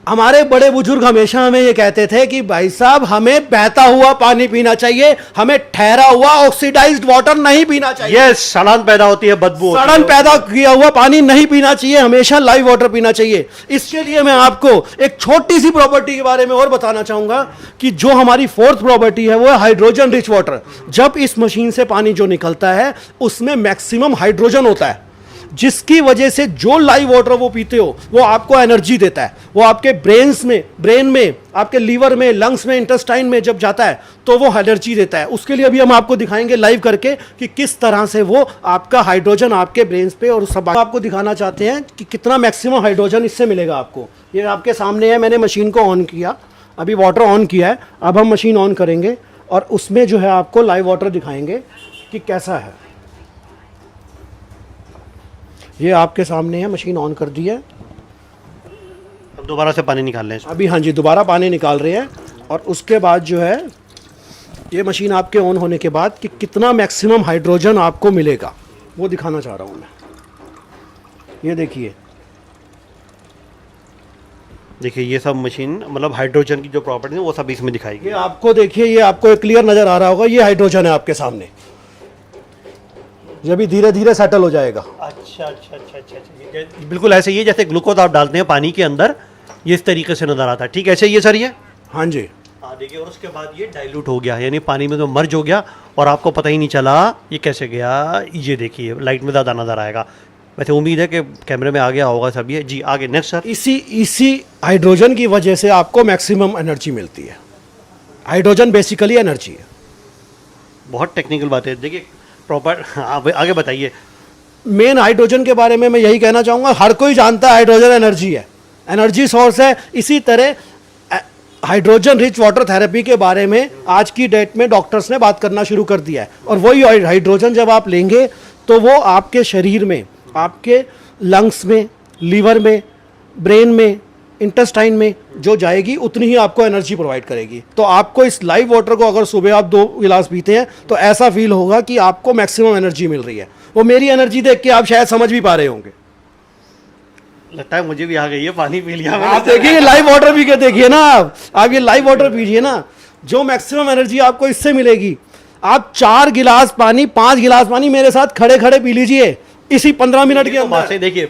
हमारे बड़े बुजुर्ग हमेशा हमें ये कहते थे कि भाई साहब हमें बहता हुआ पानी पीना चाहिए, हमें ठहरा हुआ ऑक्सीडाइज्ड वाटर नहीं पीना चाहिए। यस, सड़न पैदा होती है, बदबू होती है। सड़न पैदा किया हुआ पानी नहीं पीना चाहिए, हमेशा लाइव वाटर पीना चाहिए। इसके लिए मैं आपको एक छोटी सी प्रॉपर्टी के बारे में और बताना चाहूंगा कि जो हमारी 4th प्रॉपर्टी है वो है हाइड्रोजन रिच वाटर। जब इस मशीन से पानी जो निकलता है उसमें मैक्सिमम हाइड्रोजन होता है, जिसकी वजह से जो लाइव वाटर वो पीते हो वो आपको एनर्जी देता है। वो आपके ब्रेन में, आपके लीवर में, लंग्स में, इंटेस्टाइन में जब जाता है तो वो एनर्जी देता है। उसके लिए अभी हम आपको दिखाएंगे लाइव करके कि किस तरह से वो आपका हाइड्रोजन आपके ब्रेन पे और सब आपको दिखाना चाहते हैं कि कितना मैक्सिमम हाइड्रोजन इससे मिलेगा आपको। ये आपके सामने है, मैंने मशीन को ऑन किया, अभी वाटर ऑन किया है। अब हम मशीन ऑन करेंगे और उसमें जो है आपको लाइव वाटर दिखाएंगे कि कैसा है। ये आपके सामने है, मशीन ऑन कर दी है। अब दोबारा से पानी निकाल लें इसमें। अभी हाँ जी दोबारा पानी निकाल रहे हैं। और उसके बाद जो है ये मशीन आपके ऑन होने के बाद कि कितना मैक्सिमम हाइड्रोजन आपको मिलेगा वो दिखाना चाह रहा हूँ मैं। ये देखिए ये सब मशीन मतलब हाइड्रोजन की जो प्रॉपर्टी है वो सब इसमें दिखाएगी। ये आपको देखिए, ये आपको क्लियर नज़र आ रहा होगा, ये हाइड्रोजन है आपके सामने। ये भी धीरे धीरे सेटल हो जाएगा। अच्छा, बिल्कुल ऐसे ही जैसे ग्लूकोज आप डालते हैं पानी के अंदर, ये इस तरीके से नजर आता है। ठीक है, ऐसे ये सर ये हाँ जी। हाँ देखिए, और उसके बाद ये डाइल्यूट हो गया, यानी पानी में तो मर्ज हो गया और आपको पता ही नहीं चला ये कैसे गया। ये देखिए लाइट में ज़्यादा नज़र आएगा। वैसे उम्मीद है कि कैमरे में आ गया होगा सब ये। जी आगे नेक्स्ट सर। इसी हाइड्रोजन की वजह से आपको मैक्सिमम एनर्जी मिलती है। हाइड्रोजन बेसिकली एनर्जी है। बहुत टेक्निकल बात है। देखिए प्रॉपर आगे बताइए। मेन हाइड्रोजन के बारे में मैं यही कहना चाहूँगा, हर कोई जानता है हाइड्रोजन एनर्जी है, एनर्जी सोर्स है। इसी तरह हाइड्रोजन रिच वाटर थेरेपी के बारे में आज की डेट में डॉक्टर्स ने बात करना शुरू कर दिया है। और वही हाइड्रोजन जब आप लेंगे तो वो आपके शरीर में, आपके लंग्स में, लीवर में, ब्रेन में, इंटेस्टाइन में जो जाएगी उतनी ही आपको एनर्जी प्रोवाइड करेगी। तो आपको इस लाइव वाटर को अगर सुबह आप 2 गिलास पीते हैं तो ऐसा फील होगा कि आपको मैक्सिमम एनर्जी मिल रही है। वो मेरी एनर्जी देख के आप शायद समझ भी पा रहे होंगे। लगता है मुझे भी आ गई है, पानी पी लिया आप देखिए लाइव वाटर पी के देखिए ना, आप ये लाइव वाटर पीजिए ना, जो मैक्सिमम एनर्जी आपको इससे मिलेगी। आप 4 गिलास पानी, 5 गिलास पानी मेरे साथ खड़े खड़े पी लीजिए इसी 15 मिनट के अंदर। देखिए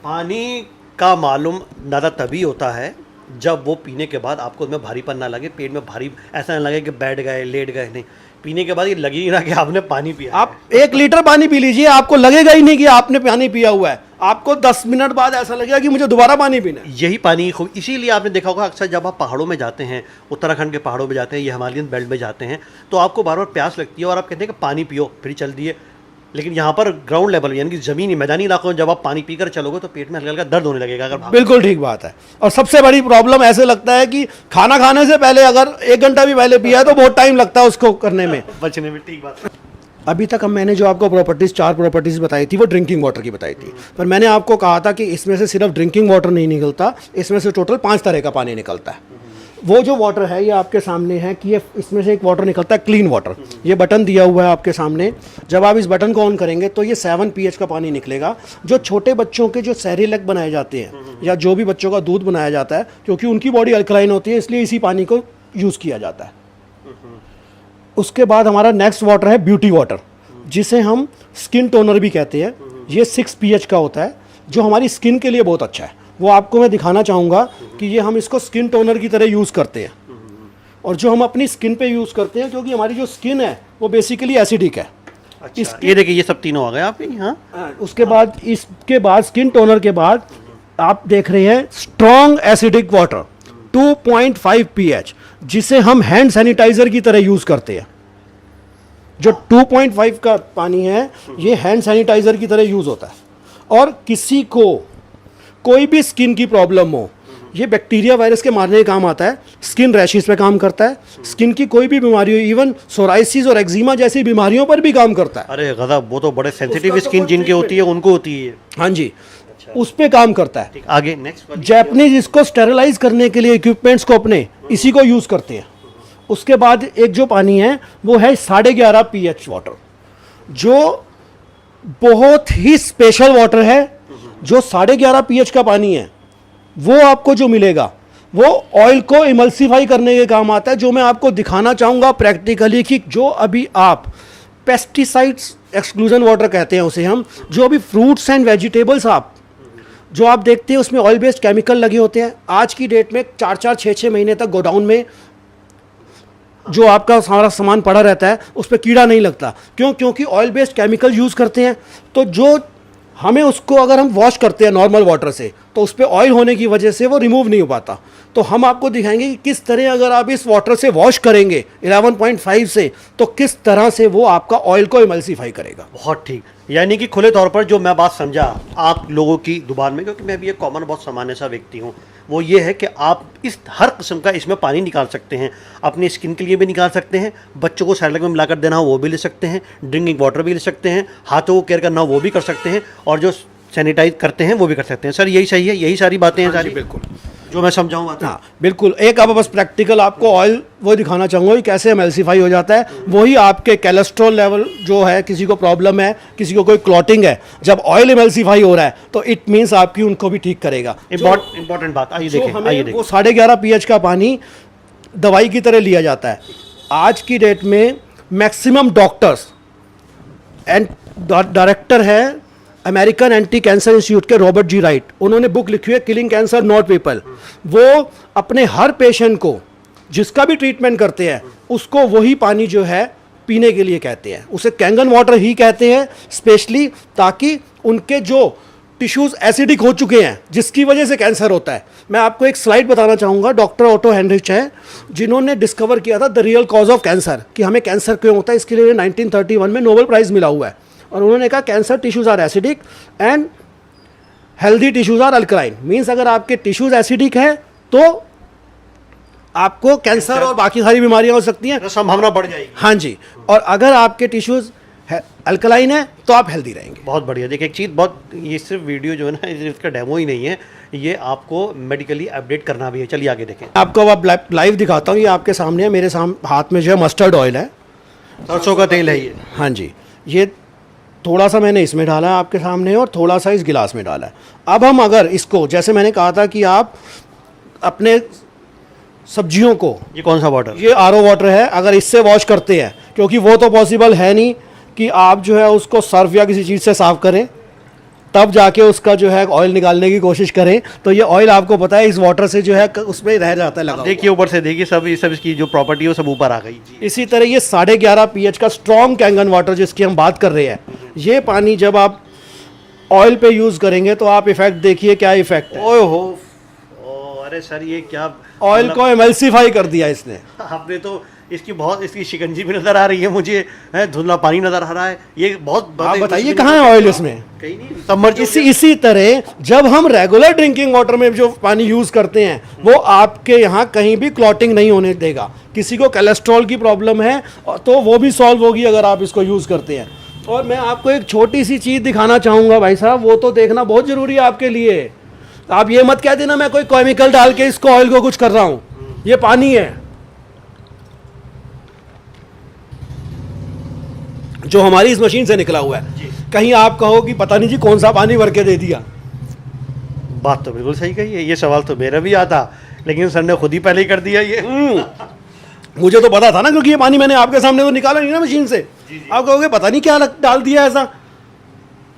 पानी का मालूम ज़्यादा तभी होता है जब वो पीने के बाद आपको उसमें भारीपन ना लगे, पेट में भारी ऐसा ना लगे कि बैठ गए लेट गए। नहीं, पीने के बाद ये लगे ही ना कि आपने पानी पिया। आप 1 लीटर पानी पी लीजिए, आपको लगेगा ही नहीं कि आपने पानी पिया हुआ है। आपको 10 मिनट बाद ऐसा लगेगा कि मुझे दोबारा पानी पीना है। यही पानी इसीलिए आपने देखा होगा अक्सर जब आप पहाड़ों में जाते हैं, उत्तराखंड के पहाड़ों में जाते हैं या हिमालयन बेल्ट में जाते हैं, तो आपको बार बार प्यास लगती है और आप कहते हैं कि पानी पियो, फिर चल दिए। लेकिन यहाँ पर ग्राउंड लेवल यानी कि ज़मीनी मैदानी इलाकों में जब आप पानी पीकर चलोगे तो पेट में हल्का हल्का दर्द होने लगेगा। अगर बिल्कुल ठीक बात है। और सबसे बड़ी प्रॉब्लम ऐसे लगता है कि खाना खाने से पहले अगर 1 घंटा भी पहले पिया है तो बहुत टाइम लगता है उसको करने में, बचने में। ठीक बात। अभी तक हम मैंने जो आपको प्रॉपर्टीज़ 4 प्रॉपर्टीज़ बताई थी वो ड्रिंकिंग वाटर की बताई थी, पर मैंने आपको कहा था कि इसमें से सिर्फ ड्रिंकिंग वाटर नहीं निकलता, इसमें से टोटल 5 तरह का पानी निकलता है। वो जो वाटर है ये आपके सामने है कि ये इसमें से एक वाटर निकलता है क्लीन वाटर। ये बटन दिया हुआ है आपके सामने, जब आप इस बटन को ऑन करेंगे तो ये 7 pH का पानी निकलेगा। जो छोटे बच्चों के जो सेरेलैक बनाए जाते हैं या जो भी बच्चों का दूध बनाया जाता है, क्योंकि उनकी बॉडी अल्कलाइन होती है इसलिए इसी पानी को यूज़ किया जाता है। उसके बाद हमारा नेक्स्ट वाटर है ब्यूटी वाटर, जिसे हम स्किन टोनर भी कहते हैं। ये 6 pH का होता है जो हमारी स्किन के लिए बहुत अच्छा है। वो आपको मैं दिखाना चाहूँगा कि ये हम इसको स्किन टोनर की तरह यूज़ करते हैं, और जो हम अपनी स्किन पे यूज़ करते हैं क्योंकि हमारी जो स्किन है वो बेसिकली एसिडिक है। अच्छा, ये देखिए ये सब तीनों आ गए आपके यहाँ। उसके बाद इसके बाद स्किन टोनर के बाद आप देख रहे हैं स्ट्रॉन्ग एसिडिक वाटर 2.5 pH, जिसे हम हैंड सैनिटाइजर की तरह यूज़ करते हैं। जो 2.5 का पानी है ये हैंड सैनिटाइजर की तरह यूज़ होता है। और किसी को कोई भी स्किन की प्रॉब्लम हो, ये बैक्टीरिया वायरस के मारने का काम आता है। स्किन रैशेस पे काम करता है, स्किन की कोई भी बीमारी हो, इवन सोराइसिस और एक्जिमा जैसी बीमारियों पर भी काम करता है। अरे गजब, वो तो बड़े सेंसिटिव स्किन जिनकी होती है उनको होती है। हाँ जी, उस पे काम करता है। आगे नेक्स्ट जैपनीज इसको स्टेरलाइज करने के लिए इक्विपमेंट्स को अपने इसी को यूज़ करते हैं। उसके बाद एक जो पानी है वो है 11.5 pH वाटर, जो बहुत ही स्पेशल वाटर है। जो 11.5 pH का पानी है वो आपको जो मिलेगा वो ऑयल को इमल्सिफाई करने के काम आता है। जो मैं आपको दिखाना चाहूँगा प्रैक्टिकली कि जो अभी आप पेस्टिसाइड्स एक्सक्लूजन वाटर कहते हैं उसे हम, जो अभी फ्रूट्स एंड वेजिटेबल्स आप जो आप देखते हैं उसमें ऑयल बेस्ड केमिकल लगे होते हैं। आज की डेट में 4-4, 6-6 महीने तक गोडाउन में जो आपका सारा सामान पड़ा रहता है उस पर कीड़ा नहीं लगता। क्यों? क्योंकि ऑयल बेस्ड केमिकल यूज़ करते हैं। तो जो हमें उसको अगर हम वॉश करते हैं नॉर्मल वाटर से तो उस पर ऑयल होने की वजह से वो रिमूव नहीं हो पाता। तो हम आपको दिखाएंगे कि किस तरह अगर आप इस वाटर से वॉश करेंगे 11.5 से तो किस तरह से वो आपका ऑयल को इमल्सिफाई करेगा। बहुत ठीक, यानी कि खुले तौर पर जो मैं बात समझा आप लोगों की जुबान में, क्योंकि मैं भी एक कॉमन बहुत सामान्य सा व्यक्ति हूँ, वो ये है कि आप इस हर किस्म का इसमें पानी निकाल सकते हैं। अपनी स्किन के लिए भी निकाल सकते हैं, बच्चों को सैरेलैक में मिलाकर देना हो वो भी ले सकते हैं, ड्रिंकिंग वाटर भी ले सकते हैं, हाथों को केयर करना हो वो भी कर सकते हैं, और जो सैनिटाइज करते हैं वो भी कर सकते हैं। सर यही सही है, यही सारी बातें हैं सारी? बिल्कुल। जो मैं समझाऊँ बात। हाँ बिल्कुल, एक अब बस प्रैक्टिकल आपको ऑयल वो दिखाना चाहूँगा कि कैसे एमल्सीफाई हो जाता है। वही आपके कोलेस्ट्रॉल लेवल जो है, किसी को प्रॉब्लम है, किसी को कोई क्लॉटिंग है, जब ऑयल एमल्सीफाई हो रहा है तो इट मीन्स आपकी उनको भी ठीक करेगा। इंपॉर्टेंट बात, आइए देखें, आइए देखें। वो 11.5 pH का पानी दवाई की तरह लिया जाता है। आज की डेट में मैक्सिमम डॉक्टर्स एंड डायरेक्टर है अमेरिकन एंटी कैंसर इंस्टीट्यूट के रॉबर्ट जी राइट, उन्होंने बुक लिखी है किलिंग कैंसर नॉट पीपल। वो अपने हर पेशेंट को जिसका भी ट्रीटमेंट करते हैं उसको वही पानी जो है पीने के लिए कहते हैं, उसे कैंगन वाटर ही कहते हैं स्पेशली, ताकि उनके जो टिश्यूज एसिडिक हो चुके हैं जिसकी वजह से कैंसर होता है। मैं आपको एक स्लाइड बताना चाहूँगा, डॉक्टर ऑटो हेनरिच है जिन्होंने डिस्कवर किया था the real cause of cancer, कि हमें कैंसर क्यों होता है, इसके लिए 1931 में नोबेल प्राइज़ मिला हुआ है। और उन्होंने कहा cancer tissues are acidic and healthy tissues are alkaline. Means अगर आपके टिश्यूज एसिडिक हैं तो आपको कैंसर और बाकी सारी बीमारियां हो सकती हैं, संभावना बढ़ जाएगी। हाँ जी, और अगर आपके टिश्यूज अल्कलाइन है तो आप हेल्दी रहेंगे। बहुत बढ़िया। देखिए एक चीज़, बहुत, ये सिर्फ वीडियो जो है ना, इसका डेमो ही नहीं है, ये आपको मेडिकली अपडेट करना भी है। चलिए आगे देखें। आपको अब लाइव दिखाता हूँ, ये आपके सामने है, मेरे हाथ में जो है मस्टर्ड ऑयल है, सरसों का तेल है ये। हाँ जी, ये थोड़ा सा मैंने इसमें डाला है आपके सामने और थोड़ा सा इस गिलास में डाला है। अब हम अगर इसको, जैसे मैंने कहा था कि आप अपने सब्जियों को, ये कौन सा वाटर? ये आरओ वाटर है, अगर इससे वॉश करते हैं, क्योंकि वो तो पॉसिबल है नहीं कि आप जो है उसको सर्फ या किसी चीज़ से साफ करें तब जाके उसका जो है ऑयल निकालने की कोशिश करें, तो ये ऑयल आपको पता है इस वाटर से जो है उसमें रह जाता है लगा। देखिए ऊपर से देखिए, सब इसकी जो प्रॉपर्टी है वो सब ऊपर आ गई जी। इसी तरह ये 11.5 pH का स्ट्रॉन्ग कैंगन वाटर जिसकी हम बात कर रहे हैं, ये पानी जब आप ऑयल पे यूज़ करेंगे तो आप इफेक्ट देखिए क्या इफेक्ट है। ओए हो, अरे सर ये क्या, ऑयल को एमल्सीफाई कर दिया इसने। आपने तो इसकी शिकंजी भी नजर आ रही है मुझे, है धुंधला पानी नजर आ रहा है, ये बहुत। आप बताइए कहाँ है ऑयल इसमें? कहीं नहीं। इसी तरह जब हम रेगुलर ड्रिंकिंग वाटर में जो पानी यूज करते हैं वो आपके यहाँ कहीं भी क्लॉटिंग नहीं होने देगा। किसी को कोलेस्ट्रॉल की प्रॉब्लम है तो वो भी सॉल्व होगी अगर आप इसको यूज करते हैं। और मैं आपको एक छोटी सी चीज दिखाना चाहूंगा भाई साहब, वो तो देखना बहुत जरूरी है आपके लिए। आप ये मत कह देना मैं कोई केमिकल डाल के इसको ऑयल को कुछ कर रहा हूं, ये पानी है जो हमारी इस मशीन से निकला हुआ है। कहीं आप कहो कि पता नहीं जी कौन सा पानी भर के दे दिया। बात तो बिल्कुल सही कही है, ये सवाल तो मेरा भी आता, लेकिन सर ने खुद ही पहले ही कर दिया ये। मुझे तो पता था ना, क्योंकि ये पानी मैंने आपके सामने तो निकाला नहीं ना मशीन से। आप कहोगे पता नहीं क्या डाल दिया ऐसा।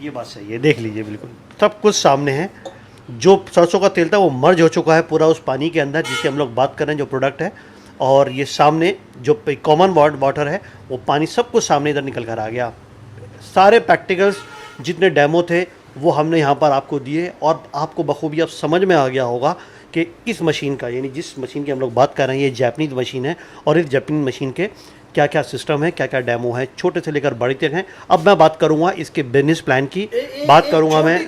ये बात सही है, देख लीजिए बिल्कुल सब कुछ सामने है। जो सरसों का तेल था वो मर्ज हो चुका है पूरा उस पानी के अंदर जिसकी हम लोग बात कर रहे हैं, जो प्रोडक्ट है। और ये सामने जो कॉमन वाटर है वो पानी सब कुछ सामने इधर निकल कर आ गया। सारे प्रैक्टिकल्स जितने डेमो थे वो हमने यहाँ पर आपको दिए, और आपको बखूबी अब समझ में आ गया होगा कि इस मशीन का, यानी जिस मशीन की हम लोग बात कर रहे हैं, ये जापानीज मशीन है, और इस जापानीज मशीन के क्या क्या सिस्टम है, क्या क्या डेमो है, छोटे से लेकर बड़े तक हैं। अब मैं बात करूंगा इसके बिजनेस प्लान की, बात करूंगा मैं।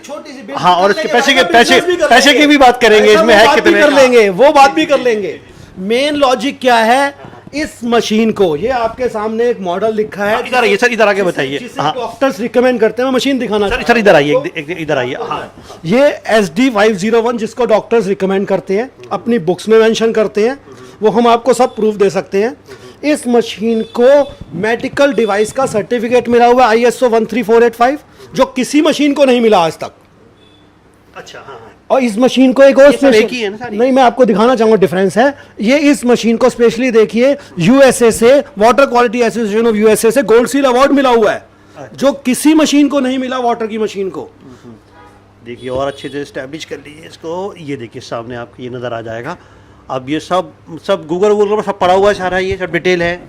हाँ, और इसके पैसे की भी बात करेंगे, इसमें है कितने कर लेंगे, वो बात भी कर लेंगे। मेन लॉजिक क्या है इस मशीन को, ये आपके सामने एक मॉडल लिखा है। इधर आइए सर, इधर आके बताइए। डॉक्टर्स रिकमेंड करते हैं, मैं मशीन दिखाना सर इधर आइए, इधर आइए। हाँ, ये SD501 जिसको डॉक्टर्स रिकमेंड करते हैं, अपनी बुक्स में मेंशन करते हैं, वो हम आपको सब प्रूफ दे सकते हैं। इस मशीन को मेडिकल डिवाइस का सर्टिफिकेट मिला हुआ है ISO 13485, जो किसी मशीन को नहीं मिला आज तक। अच्छा, हाँ, हाँ। और इस मशीन को एक और एक ही है ना सारी? नहीं, मैं आपको दिखाना चाहूंगा डिफरेंस है। ये इस मशीन को स्पेशली देखिए, USA से, water quality association of USA से गोल्ड सील अवार्ड मिला हुआ है, जो किसी मशीन को नहीं मिला, वाटर की मशीन को। देखिए और अच्छे से एस्टैब्लिश कर लीजिए इसको। ये देखिए सामने आपको ये नज़र आ जाएगा। अब ये सब गूगल पर सब पड़ा हुआ है सारा, ये सब डिटेल है,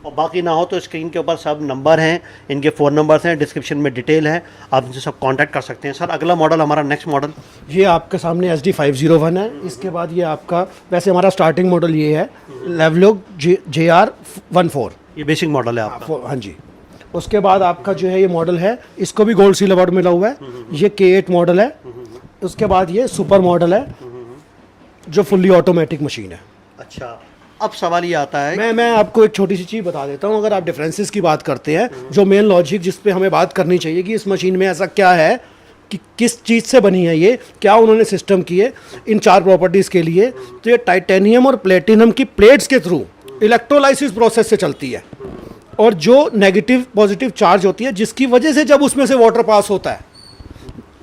और बाकी ना हो तो स्क्रीन के ऊपर सब नंबर हैं, इनके फ़ोन नंबर्स हैं, डिस्क्रिप्शन में डिटेल है, आप इनसे सब कांटेक्ट कर सकते हैं। सर अगला मॉडल, हमारा नेक्स्ट मॉडल ये आपके सामने SD501 है। इसके बाद ये आपका, वैसे हमारा स्टार्टिंग मॉडल ये है लेवलॉग JR14, ये बेसिक मॉडल है आपका। हाँ जी। उसके बाद आपका जो है ये मॉडल है, इसको भी गोल्ड सील अवार्ड मिला हुआ है, ये K8 मॉडल है। उसके बाद ये सुपर मॉडल है जो फुल्ली ऑटोमेटिक मशीन है। अच्छा, अब सवाल ये आता है, मैं आपको एक छोटी सी चीज़ बता देता हूँ। अगर आप डिफरेंसेस की बात करते हैं, जो मेन लॉजिक जिस पे हमें बात करनी चाहिए कि इस मशीन में ऐसा क्या है कि किस चीज़ से बनी है ये, क्या उन्होंने सिस्टम किए इन 4 प्रॉपर्टीज़ के लिए। तो ये टाइटेनियम और प्लेटिनम की प्लेट्स के थ्रू इलेक्ट्रोलाइसिस प्रोसेस से चलती है, और जो नेगेटिव पॉजिटिव चार्ज होती है जिसकी वजह से जब उसमें से वाटर पास होता है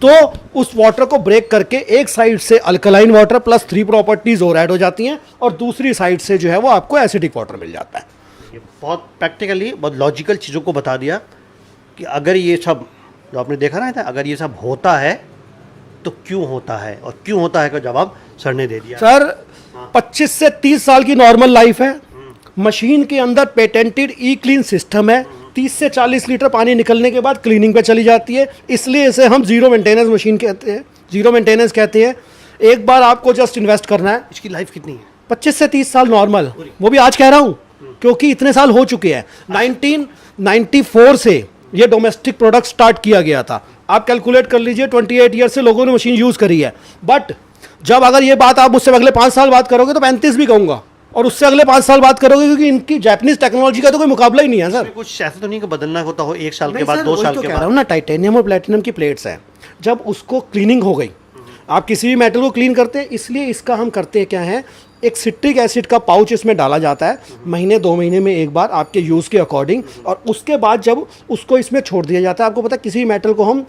तो उस वाटर को ब्रेक करके एक साइड से अल्कलाइन वाटर प्लस 3 प्रॉपर्टीज और ऐड हो जाती हैं, और दूसरी साइड से जो है वो आपको एसिडिक वाटर मिल जाता है। ये बहुत प्रैक्टिकली बहुत लॉजिकल चीज़ों को बता दिया कि अगर ये सब जो आपने देखा ना था, अगर ये सब होता है तो क्यों होता है, और क्यों होता है का जवाब सर ने दे दिया। सर 25 से 30 साल की नॉर्मल लाइफ है, मशीन के अंदर पेटेंटेड ई क्लीन सिस्टम है, 30 से 40 लीटर पानी निकलने के बाद क्लीनिंग पे चली जाती है, इसलिए इसे हम जीरो मेंटेनेंस मशीन कहते हैं, जीरो मेंटेनेंस कहते हैं। एक बार आपको जस्ट इन्वेस्ट करना है। इसकी लाइफ कितनी है? 25 से 30 साल नॉर्मल, वो भी आज कह रहा हूँ क्योंकि इतने साल हो चुके हैं। 1994 से ये डोमेस्टिक प्रोडक्ट स्टार्ट किया गया था। आप कैलकुलेट कर लीजिए 28 ईयर से लोगों ने मशीन यूज़ करी है। बट जब अगर ये बात आप मुझसे अगले 5 साल बात करोगे तो 35 भी कहूँगा, और उससे अगले 5 साल बात करोगे, क्योंकि इनकी जापानीज टेक्नोलॉजी का तो कोई मुकाबला ही नहीं है सर। कुछ ऐसा तो नहीं कि बदलना होता हो 1 साल के नहीं बाद, सर, 2 वही साल तो के कह बाद। रहा हूँ ना, टाइटेनियम और प्लेटिनम की प्लेट्स हैं, जब उसको क्लीनिंग हो गई, आप किसी भी मेटल को क्लीन करते हैं, इसलिए इसका हम करते हैं क्या है, एक सिट्रिक एसिड का पाउच इसमें डाला जाता है, महीने 2 महीने में एक बार आपके यूज़ के अकॉर्डिंग, और उसके बाद जब उसको इसमें छोड़ दिया जाता है। आपको पता है किसी मेटल को हम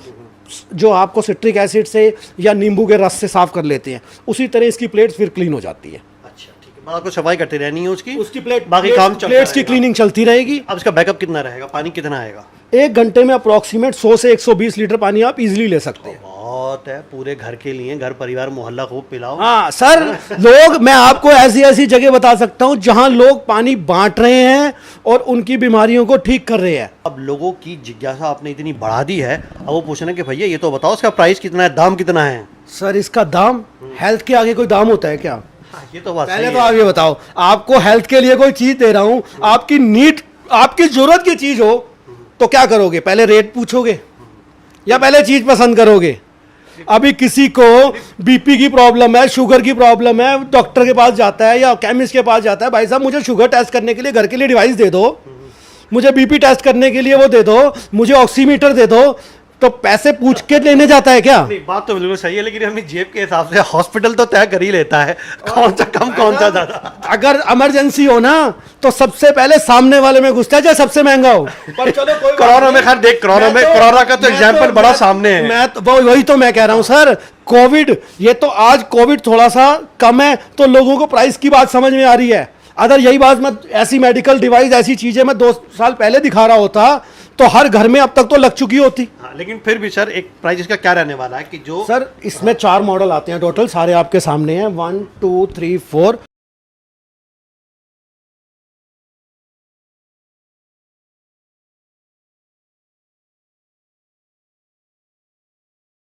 जो आपको सिट्रिक एसिड से या नींबू के रस से साफ कर लेते हैं, उसी तरह इसकी प्लेट्स फिर क्लीन हो जाती है। अच्छा ठीक है, आपको सफाई करते रहनी है उसकी प्लेट बाकी काम चलता प्लेट्स की रहेगा। क्लीनिंग चलती रहेगी। अब इसका बैकअप कितना रहेगा, पानी कितना आएगा? 1 घंटे में अप्रॉक्सीमेट 100 से 120 लीटर पानी आप इजीली ले सकते हैं। बहुत है, पूरे घर के लिए, घर परिवार मोहल्ला खूब पिलाओ। हाँ सर, लोग, मैं आपको ऐसी ऐसी जगह बता सकता हूँ जहाँ लोग पानी बांट रहे हैं और उनकी बीमारियों को ठीक कर रहे हैं। अब लोगों की जिज्ञासा आपने इतनी बढ़ा दी है, अब वो पूछ रहे हैं कि भैया ये तो बताओ इसका प्राइस कितना है, दाम कितना है? सर इसका दाम, हेल्थ के आगे कोई दाम होता है क्या? ये तो बात पहले सही तो है। आप ये बताओ, आपको हेल्थ के लिए कोई चीज दे रहा हूँ, आपकी नीड, आपकी जरूरत की चीज हो तो क्या करोगे? पहले रेट पूछोगे या पहले चीज पसंद करोगे? अभी किसी को बीपी की प्रॉब्लम है, शुगर की प्रॉब्लम है, डॉक्टर के पास जाता है या केमिस्ट के पास जाता है, भाई साहब मुझे शुगर टेस्ट करने के लिए घर के लिए डिवाइस दे दो, मुझे बीपी टेस्ट करने के लिए वो दे दो, मुझे ऑक्सीमीटर दे दो, तो पैसे पूछ के लेने जाता है क्या? नहीं, बात तो बिल्कुल सही है, लेकिन अपनी जेब के हिसाब से हॉस्पिटल तो तय कर ही लेता है कौन सा कम कौन सा ज्यादा। अगर इमरजेंसी हो ना तो सबसे पहले सामने वाले में घुसता है, चाहे सबसे महंगा हो। पर चलो कोई कोरोना में खैर देख, कोरोना का तो एग्जाम्पल बड़ा सामने है। मैं तो वही तो मैं कह रहा हूँ सर, कोविड, ये तो आज कोविड थोड़ा सा कम है तो लोगों को प्राइस की बात समझ में आ रही है। अगर यही बात मैं ऐसी मेडिकल डिवाइस, ऐसी चीजें मैं 2 साल पहले दिखा रहा होता तो हर घर में अब तक तो लग चुकी होती। हाँ, लेकिन फिर भी सर एक प्राइस इसका क्या रहने वाला है कि जो सर इसमें 4 मॉडल आते हैं टोटल, सारे आपके सामने हैं, 1 2 3 4।